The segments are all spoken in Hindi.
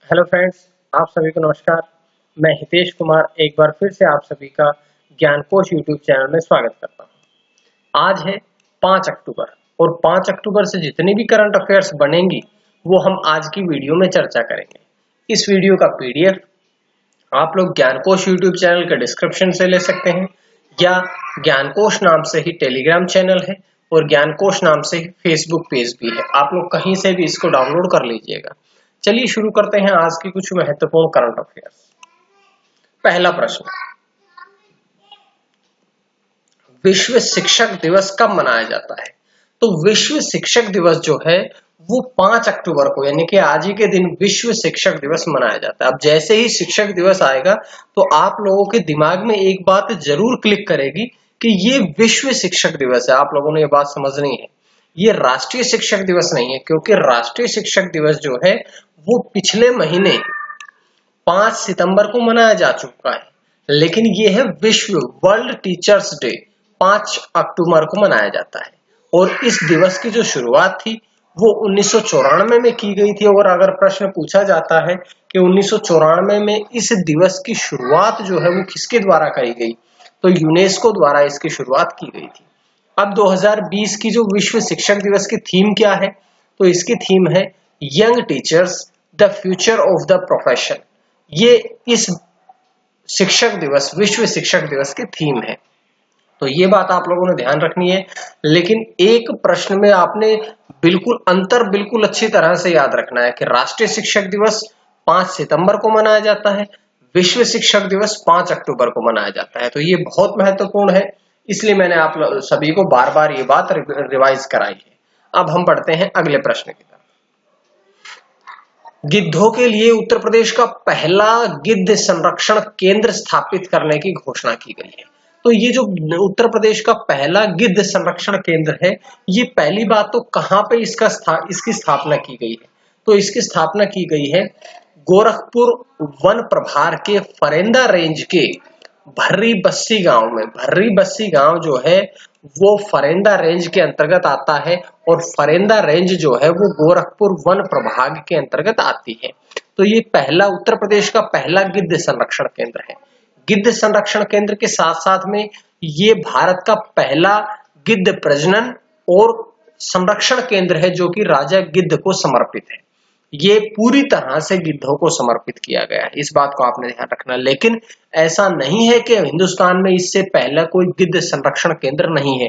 हेलो फ्रेंड्स, आप सभी को नमस्कार। मैं हितेश कुमार एक बार फिर से आप सभी का ज्ञानकोश यूट्यूब चैनल में स्वागत करता हूं। आज है 5 अक्टूबर और 5 अक्टूबर से जितनी भी करंट अफेयर्स बनेंगी वो हम आज की वीडियो में चर्चा करेंगे। इस वीडियो का पीडीएफ आप लोग ज्ञानकोश यूट्यूब चैनल के डिस्क्रिप्शन से ले सकते हैं या ज्ञानकोश नाम से ही टेलीग्राम चैनल है और ज्ञानकोश नाम से ही फेसबुक पेज भी है। आप लोग कहीं से भी इसको डाउनलोड कर लीजिएगा। चलिए शुरू करते हैं आज की कुछ महत्वपूर्ण करंट अफेयर्स। पहला प्रश्न, विश्व शिक्षक दिवस कब मनाया जाता है? तो विश्व शिक्षक दिवस जो है वो 5 अक्टूबर को यानी कि आज ही के दिन विश्व शिक्षक दिवस मनाया जाता है। अब जैसे ही शिक्षक दिवस आएगा तो आप लोगों के दिमाग में एक बात जरूर क्लिक करेगी कि ये विश्व शिक्षक दिवस है। आप लोगों ने ये बात समझनी है, ये राष्ट्रीय शिक्षक दिवस नहीं है, क्योंकि राष्ट्रीय शिक्षक दिवस जो है वो पिछले महीने 5 सितंबर को मनाया जा चुका है, लेकिन ये है विश्व वर्ल्ड टीचर्स डे 5 अक्टूबर को मनाया जाता है। और इस दिवस की जो शुरुआत थी वो 1994 में की गई थी। और अगर प्रश्न पूछा जाता है कि 1994 में इस दिवस की शुरुआत जो है वो किसके द्वारा करी गई, तो यूनेस्को द्वारा इसकी शुरुआत की गई थी। अब 2020 की जो विश्व शिक्षक दिवस की थीम क्या है, तो इसकी थीम है young teachers the future of the profession. ये इस शिक्षक दिवस विश्व शिक्षक दिवस की थीम है, तो ये बात आप लोगों ने ध्यान रखनी है। लेकिन एक प्रश्न में आपने बिल्कुल अच्छी तरह से याद रखना है कि राष्ट्रीय शिक्षक दिवस 5 सितंबर को मनाया जाता है, विश्व शिक्षक दिवस 5 अक्टूबर को मनाया जाता है। तो ये बहुत महत्वपूर्ण है, इसलिए मैंने आप सभी को बार बार ये बात रिवाइज कराई है। अब हम बढ़ते हैं अगले प्रश्न की तरफ। गिद्धों के लिए उत्तर प्रदेश का पहला गिद्ध संरक्षण केंद्र स्थापित करने की घोषणा की गई है। तो ये जो उत्तर प्रदेश का पहला गिद्ध संरक्षण केंद्र है, ये पहली बात तो कहां पे इसकी स्थापना की गई है, तो इसकी स्थापना की गई है गोरखपुर वन प्रभार के फरेंदा रेंज के भर्री बस्सी गांव में। भर्री बस्सी गांव जो है वो फरेंदा रेंज के अंतर्गत आता है और फरेंदा रेंज जो है वो गोरखपुर वन प्रभाग के अंतर्गत आती है। तो ये पहला उत्तर प्रदेश का पहला गिद्ध संरक्षण केंद्र है। गिद्ध संरक्षण केंद्र के साथ साथ में ये भारत का पहला गिद्ध प्रजनन और संरक्षण केंद्र है जो कि राजा गिद्ध को समर्पित है। ये पूरी तरह से गिद्धों को समर्पित किया गया है, इस बात को आपने ध्यान रखना। लेकिन ऐसा नहीं है कि हिंदुस्तान में इससे पहले कोई गिद्ध संरक्षण केंद्र नहीं है,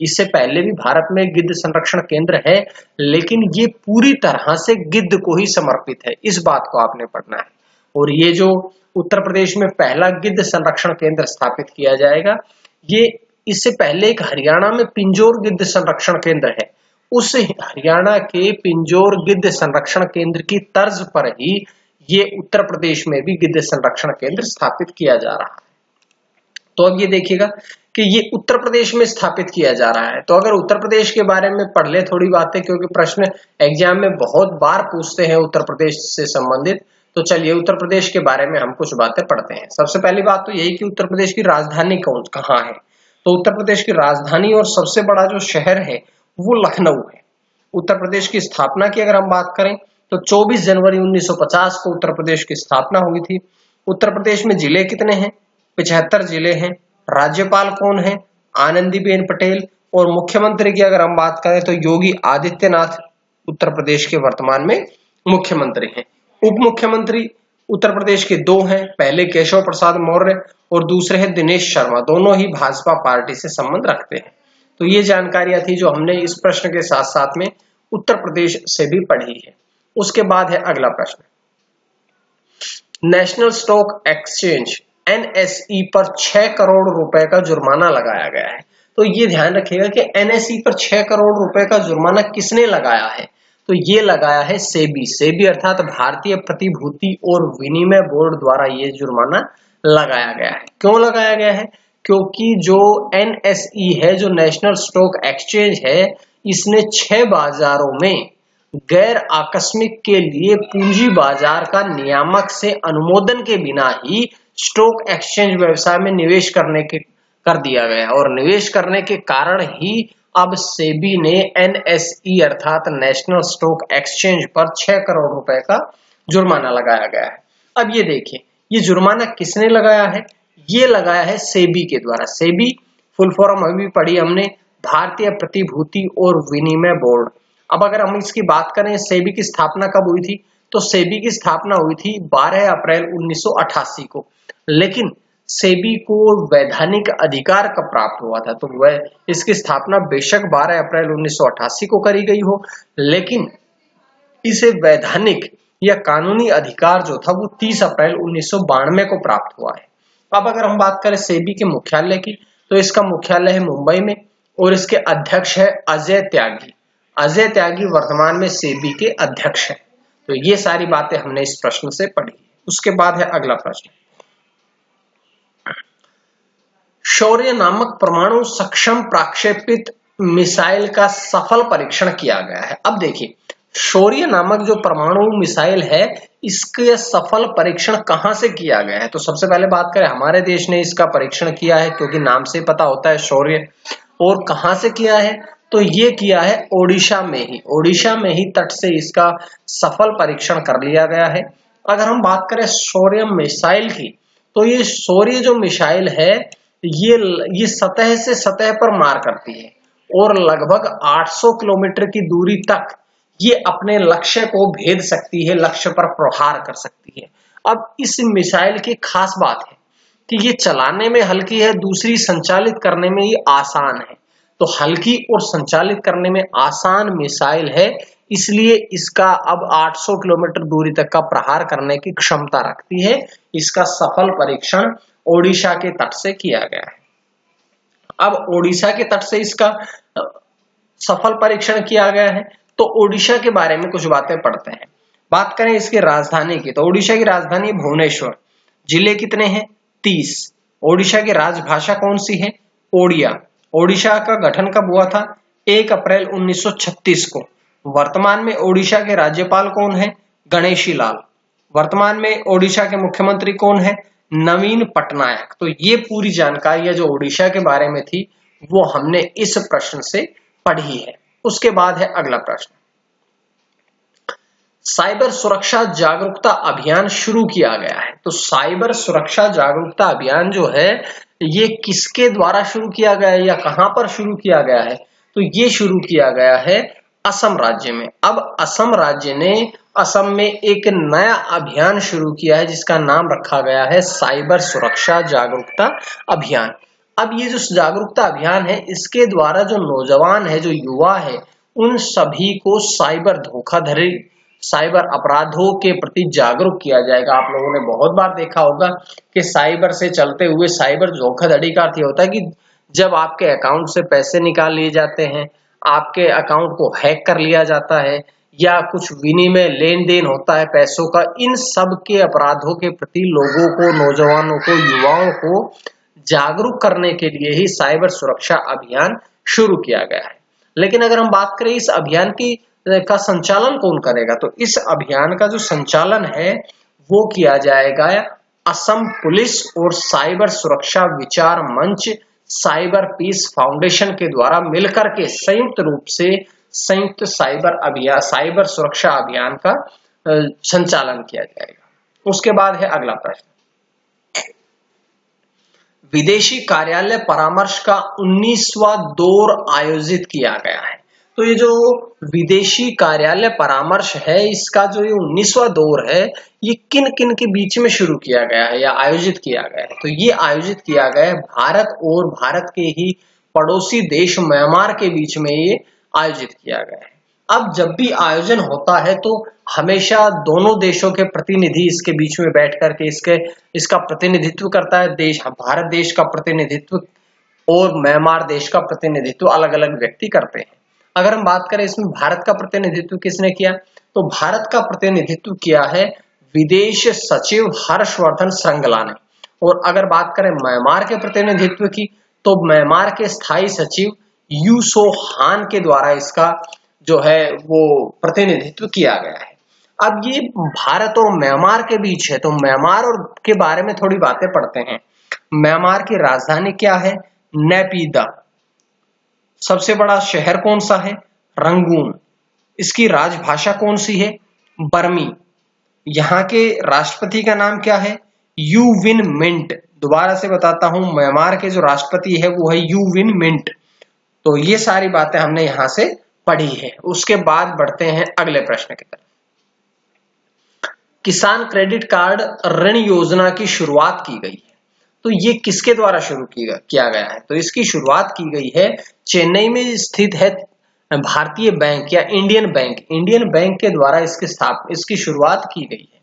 इससे पहले भी भारत में गिद्ध संरक्षण केंद्र है, लेकिन ये पूरी तरह से गिद्ध को ही समर्पित है, इस बात को आपने पढ़ना है। और ये जो उत्तर प्रदेश में पहला गिद्ध संरक्षण केंद्र स्थापित किया जाएगा, ये इससे पहले एक हरियाणा में पिंजौर गिद्ध संरक्षण केंद्र है, उस हरियाणा के पिंजौर गिद्ध संरक्षण केंद्र की तर्ज पर ही ये उत्तर प्रदेश में भी गिद्ध संरक्षण केंद्र स्थापित किया जा रहा है। तो अब ये देखिएगा कि ये उत्तर प्रदेश में स्थापित किया जा रहा है। तो अगर उत्तर प्रदेश के बारे में पढ़ ले थोड़ी बातें, क्योंकि प्रश्न एग्जाम में बहुत बार पूछते हैं उत्तर प्रदेश से संबंधित, तो चलिए उत्तर प्रदेश के बारे में हम कुछ बातें पढ़ते हैं। सबसे पहली बात तो यही कि उत्तर प्रदेश की राजधानी कहाँ है, तो उत्तर प्रदेश की राजधानी और सबसे बड़ा जो शहर है वो लखनऊ है। उत्तर प्रदेश की स्थापना की अगर हम बात करें तो 24 जनवरी 1950 को उत्तर प्रदेश की स्थापना हुई थी। उत्तर प्रदेश में जिले कितने हैं? 75 जिले हैं। राज्यपाल कौन है? आनंदीबेन पटेल। और मुख्यमंत्री की अगर हम बात करें तो योगी आदित्यनाथ उत्तर प्रदेश के वर्तमान में मुख्यमंत्री हैं। उप मुख्यमंत्री उत्तर प्रदेश के 2 हैं, पहले केशव प्रसाद मौर्य और दूसरे हैं दिनेश शर्मा, दोनों ही भाजपा पार्टी से संबंध रखते हैं। तो ये जानकारियां थी जो हमने इस प्रश्न के साथ साथ में उत्तर प्रदेश से भी पढ़ी है। उसके बाद है अगला प्रश्न, नेशनल स्टॉक एक्सचेंज एनएसई पर 6 करोड़ रुपए का जुर्माना लगाया गया है। तो ये ध्यान रखिएगा कि एनएसई पर 6 करोड़ रुपए का जुर्माना किसने लगाया है, तो ये लगाया है सेबी। सेबी अर्थात भारतीय प्रतिभूति और विनिमय बोर्ड द्वारा ये जुर्माना लगाया गया है। क्यों लगाया गया है? क्योंकि जो एनएसई है, जो नेशनल स्टॉक एक्सचेंज है, इसने 6 बाजारों में गैर आकस्मिक के लिए पूंजी बाजार का नियामक से अनुमोदन के बिना ही स्टॉक एक्सचेंज व्यवसाय में निवेश कर दिया गया और निवेश करने के कारण ही अब सेबी ने एनएसई अर्थात नेशनल स्टॉक एक्सचेंज पर 6 करोड़ रुपए का जुर्माना लगाया गया है। अब ये देखिए, ये जुर्माना किसने लगाया है? ये लगाया है सेबी के द्वारा। सेबी फुल फॉर्म अभी पढ़ी हमने, भारतीय प्रतिभूति और विनिमय बोर्ड। अब अगर हम इसकी बात करें, सेबी की स्थापना कब हुई थी? तो सेबी की स्थापना हुई थी 12 अप्रैल 1988 को। लेकिन सेबी को वैधानिक अधिकार कब प्राप्त हुआ था? तो वह इसकी स्थापना बेशक 12 अप्रैल 1988 को करी गई हो, लेकिन इसे वैधानिक या कानूनी अधिकार जो था वो 30 अप्रैल 1992 को प्राप्त हुआ है। अब अगर हम बात करें सेबी के मुख्यालय की, तो इसका मुख्यालय है मुंबई में और इसके अध्यक्ष है अजय त्यागी। अजय त्यागी वर्तमान में सेबी के अध्यक्ष हैं। तो ये सारी बातें हमने इस प्रश्न से पढ़ी। उसके बाद है अगला प्रश्न, शौर्य नामक परमाणु सक्षम प्रक्षेपित मिसाइल का सफल परीक्षण किया गया है। अब देखिए, शौर्य नामक जो परमाणु मिसाइल है, इसके सफल परीक्षण कहां से किया गया है? तो सबसे पहले बात करें, हमारे देश ने इसका परीक्षण किया है, क्योंकि नाम से पता होता है शौर्य। और कहां से किया है? तो ये किया है ओडिशा में ही। ओडिशा में ही तट से इसका सफल परीक्षण कर लिया गया है। अगर हम बात करें शौर्य मिसाइल की, तो ये शौर्य जो मिसाइल है, ये सतह से सतह पर मार करती है और लगभग 800 किलोमीटर की दूरी तक ये अपने लक्ष्य को भेद सकती है, लक्ष्य पर प्रहार कर सकती है। अब इस मिसाइल की खास बात है कि ये चलाने में हल्की है, दूसरी संचालित करने में ये आसान है। तो हल्की और संचालित करने में आसान मिसाइल है, इसलिए इसका अब 800 किलोमीटर दूरी तक का प्रहार करने की क्षमता रखती है। इसका सफल परीक्षण ओडिशा के तट से किया गया है। अब ओडिशा के तट से इसका सफल परीक्षण किया गया है, तो ओडिशा के बारे में कुछ बातें पढ़ते हैं। बात करें इसकी राजधानी की, तो ओडिशा की राजधानी भुवनेश्वर। जिले कितने हैं? 30। ओडिशा की राजभाषा कौन सी है? ओडिया। ओडिशा का गठन कब हुआ था? 1 अप्रैल 1936 को। वर्तमान में ओडिशा के राज्यपाल कौन है? गणेशी लाल। वर्तमान में ओडिशा के मुख्यमंत्री कौन है? नवीन पटनायक। तो ये पूरी जानकारी जो ओडिशा के बारे में थी वो हमने इस प्रश्न से पढ़ी है। उसके बाद है अगला प्रश्न, साइबर सुरक्षा जागरूकता अभियान शुरू किया गया है। तो साइबर सुरक्षा जागरूकता अभियान जो है ये किसके द्वारा शुरू किया गया है या कहां पर शुरू किया गया है? तो ये शुरू किया गया है असम राज्य में। अब असम राज्य ने असम में एक नया अभियान शुरू किया है जिसका नाम रखा गया है साइबर सुरक्षा जागरूकता अभियान। अब ये जो जागरूकता अभियान है, इसके द्वारा जो नौजवान है, जो युवा है, उन सभी को साइबर धोखाधड़ी, साइबर अपराधों के प्रति जागरूक किया जाएगा। आप लोगों ने बहुत बार देखा होगा कि साइबर से चलते हुए साइबर धोखाधड़ी का अर्थ होता है कि जब आपके अकाउंट से पैसे निकाल लिए जाते हैं, आपके अकाउंट को हैक कर लिया जाता है, या कुछ विनिमय लेन देन होता है पैसों का। इन सब के अपराधों के प्रति लोगों को, नौजवानों को, युवाओं को जागरूक करने के लिए ही साइबर सुरक्षा अभियान शुरू किया गया है। लेकिन अगर हम बात करें इस अभियान का संचालन कौन करेगा, तो इस अभियान का जो संचालन है वो किया जाएगा असम पुलिस और साइबर सुरक्षा विचार मंच, साइबर पीस फाउंडेशन के द्वारा मिलकर के संयुक्त रूप से संयुक्त साइबर सुरक्षा अभियान का संचालन किया जाएगा। उसके बाद है अगला प्रश्न, विदेशी कार्यालय परामर्श का 19वां दौर आयोजित किया गया है। तो ये जो विदेशी कार्यालय परामर्श है, इसका जो ये 19वां दौर है, ये किन किन के बीच में शुरू किया गया है या आयोजित किया गया है? तो ये आयोजित किया गया है भारत और भारत के ही पड़ोसी देश म्यांमार के बीच में ये आयोजित किया गया है। अब जब भी आयोजन होता है तो हमेशा दोनों देशों के प्रतिनिधि इसके बीच में बैठ करके इसका प्रतिनिधित्व करता है देश, भारत देश का प्रतिनिधित्व और म्यांमार देश का प्रतिनिधित्व अलग अलग व्यक्ति करते हैं। अगर हम बात करें इसमें भारत का प्रतिनिधित्व किसने किया, तो भारत का प्रतिनिधित्व किया है विदेश सचिव हर्षवर्धन श्रृंगला ने। और अगर बात करें म्यांमार के प्रतिनिधित्व की, तो म्यांमार के स्थायी सचिव यू सो हान के द्वारा इसका जो है वो प्रतिनिधित्व किया गया है। अब ये भारत और म्यांमार के बीच है, तो म्यांमार और के बारे में थोड़ी बातें पढ़ते हैं। म्यांमार की राजधानी क्या है? नेपिदा। सबसे बड़ा शहर कौन सा है? रंगून। इसकी राजभाषा कौन सी है? बर्मी। यहाँ के राष्ट्रपति का नाम क्या है? You Win Myint. दोबारा से बताता हूं, म्यांमार के जो राष्ट्रपति है वो है यू विन मिंट। तो ये सारी बातें हमने यहां से पढ़ी है। उसके बाद बढ़ते हैं अगले प्रश्न की तरफ। किसान क्रेडिट कार्ड ऋण योजना की शुरुआत की गई है, तो ये किसके द्वारा शुरू किया गया है? तो इसकी शुरुआत की गई है चेन्नई में स्थित है भारतीय बैंक या इंडियन बैंक के द्वारा इसकी शुरुआत की गई है।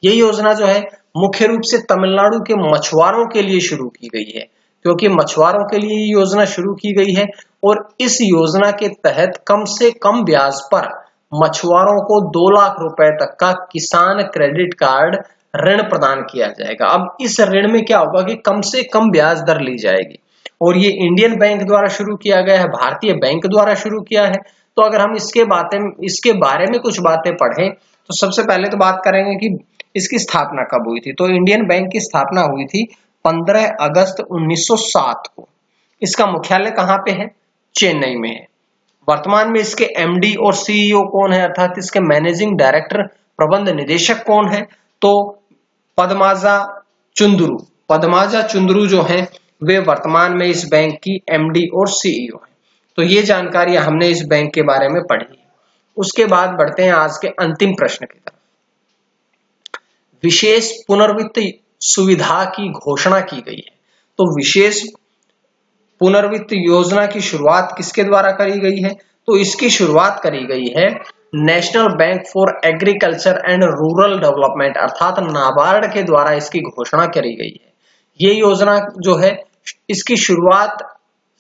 ये योजना जो है मुख्य रूप से तमिलनाडु के मछुआरों के लिए शुरू की गई है, क्योंकि मछुआरों के लिए ये योजना शुरू की गई है और इस योजना के तहत कम से कम ब्याज पर मछुआरों को 2 लाख रुपए तक का किसान क्रेडिट कार्ड ऋण प्रदान किया जाएगा। अब इस ऋण में क्या होगा कि कम से कम ब्याज दर ली जाएगी और ये इंडियन बैंक द्वारा शुरू किया गया है, भारतीय बैंक द्वारा शुरू किया है। तो अगर हम इसके बारे में कुछ बातें पढ़ें तो सबसे पहले तो बात करेंगे कि इसकी स्थापना कब हुई थी। तो इंडियन बैंक की स्थापना हुई थी 15 अगस्त 1907 को। इसका मुख्यालय कहाँ पे है? चेन्नई में है। वर्तमान में इसके एमडी और सीईओ कौन है, अर्थात इसके मैनेजिंग डायरेक्टर प्रबंध निदेशक कौन है? तो पद्माजा चुंदरू जो हैं वे वर्तमान में इस बैंक की एमडी और सीईओ हैं। तो ये जानकारी हमने इस बैंक के बारे में पढ़ी है। उसके बाद बढ़ते हैं आज के अंतिम प्रश्न की तरफ। विशेष पुनर्वित्त सुविधा की घोषणा की गई है। तो विशेष पुनर्वित्त योजना की शुरुआत किसके द्वारा करी गई है? तो इसकी शुरुआत करी गई है national bank for agriculture and rural development अर्थात नाबार्ड के द्वारा इसकी घोषणा करी गई है। ये योजना जो है इसकी शुरुआत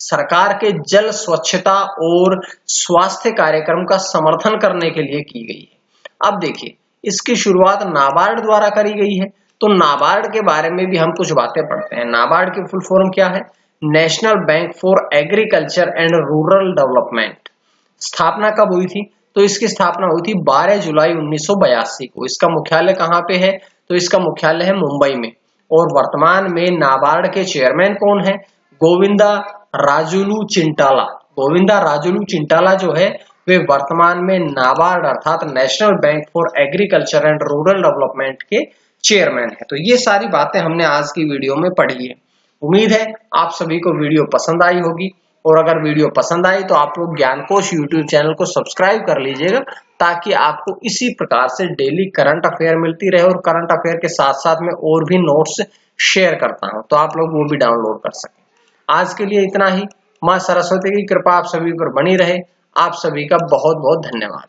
सरकार के जल स्वच्छता और स्वास्थ्य कार्यक्रम का समर्थन करने के लिए की गई है। अब देखिए, इसकी शुरुआत नाबार्ड द्वारा करी गई है। तो नाबार्ड के बारे में भी हम कुछ बातें पढ़ते हैं। नाबार्ड की फुल फॉर्म क्या है? National bank for agriculture and rural development. स्थापना कब हुई थी? तो इसकी स्थापना हुई थी 12 जुलाई 1982 को। इसका मुख्यालय कहाँ पे है? तो इसका मुख्यालय है मुंबई में। और वर्तमान में नाबार्ड के चेयरमैन कौन है? गोविंदा राजुलू चिंटाला जो है वे वर्तमान में नाबार्ड अर्थात national bank for agriculture and rural development के चेयरमैन है। तो ये सारी बातें हमने आज की वीडियो में पढ़ी है। उम्मीद है आप सभी को वीडियो पसंद आई होगी, और अगर वीडियो पसंद आई तो आप लोग ज्ञानकोश यूट्यूब चैनल को सब्सक्राइब कर लीजिएगा, ताकि आपको इसी प्रकार से डेली करंट अफेयर मिलती रहे। और करंट अफेयर के साथ साथ में और भी नोट्स शेयर करता हूं, तो आप लोग वो भी डाउनलोड कर सकें। आज के लिए इतना ही। मां सरस्वती की कृपा आप सभी पर बनी रहे। आप सभी का बहुत बहुत धन्यवाद।